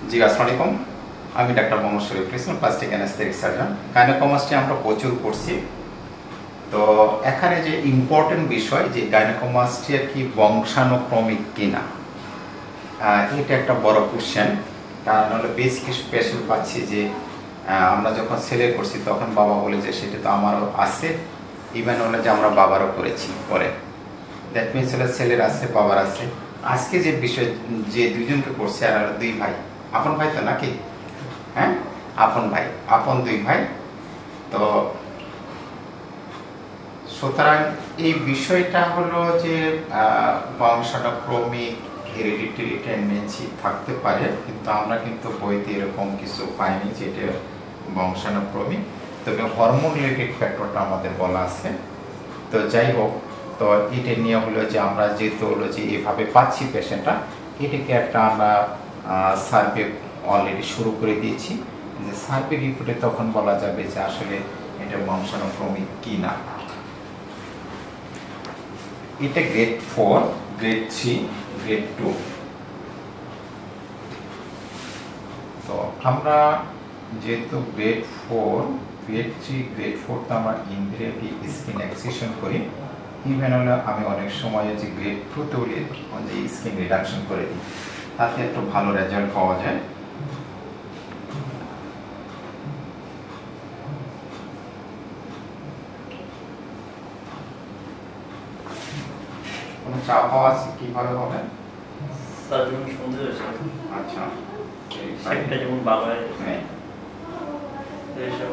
জি, আসসালামু আলাইকুম। আমি doctor Mohammad Shariful Islam, plastic anaesthetic surgeon. গাইনোকোমাস্টি আমরা প্রচুর করছি। তো এখানে যে ইম্পর্টেন্ট বিষয় যে গাইনোকোমাস্টি কি বংশানুক্রমিক কিনা, এটা একটা বড় কোশ্চেন। কারণ হলো বেশ কিছু পেশেন্ট পাচ্ছি যে আমরা যখন ছেলে করছি তখন বাবা বলে যে সেটা তো আমারও আছে, ইভেন হলে যে আমরা বাবারও করেছি পরে। দ্যাট মিনস হলে ছেলের আছে, বাবার আছে। আজকে যে বিষয় যে দুইজনকে করছে আর দুই ভাই, আপন ভাই তো নাকি? হ্যাঁ, আপন ভাই, আপন দুই ভাই। তো সুতরাং এই বিষয়টা হলো যে বংশানুক্রমিক হেরিডিটারি টেন্ডেন্সি থাকতে পারে, কিন্তু আমরা কিন্তু বইতে এরকম কিছু পাইনি যেটা বংশানুক্রমিক। তবে হরমোন রিলেটেড ফ্যাক্টরটা আমাদের বলা আছে। তো যাই হোক, তো এটা নিয়ে হলো যে আমরা যেহেতু হলো যে এভাবে পাচ্ছি পেশেন্টটা, এটাকে একটা আমরা সার্ভে অলরেডি শুরু করে দিয়েছি। যে সার্ভে রিপোর্টে তখন বলা যাবে যে আসলে এটা বংশানুক্রমিক কি না। এটা গ্রেড 4, গ্রেড 3, গ্রেড 2। তো আমরা যেহেতু গ্রেড 4, গ্রেড 3, গ্রেড 4 তো আমরা ইনভেরিয়েটলি স্কিন এক্সিশন করি। ইভেন হলে আমি অনেক সময় যে গ্রেড 2তেও যে স্কিন রিডাকশন করে দিই, তাতে একটু ভালো রেজাল্ট পাওয়া যায়। কোনো চাপ পাওয়া আছে কিভাবে হবে? স্যার যেমন সন্দেহ হয়েছে। আচ্ছা, একটা যেমন ভালো হয় হ্যাঁ। এইসব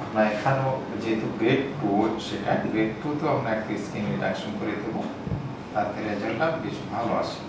আপনার এখানেও যেহেতু গ্রেড 2, সেটা গ্রেড 2 তো আমরা একটা স্কিন রিডাকশন করে দেবো, তাতে রেজাল্টটা বেশ ভালো আসে।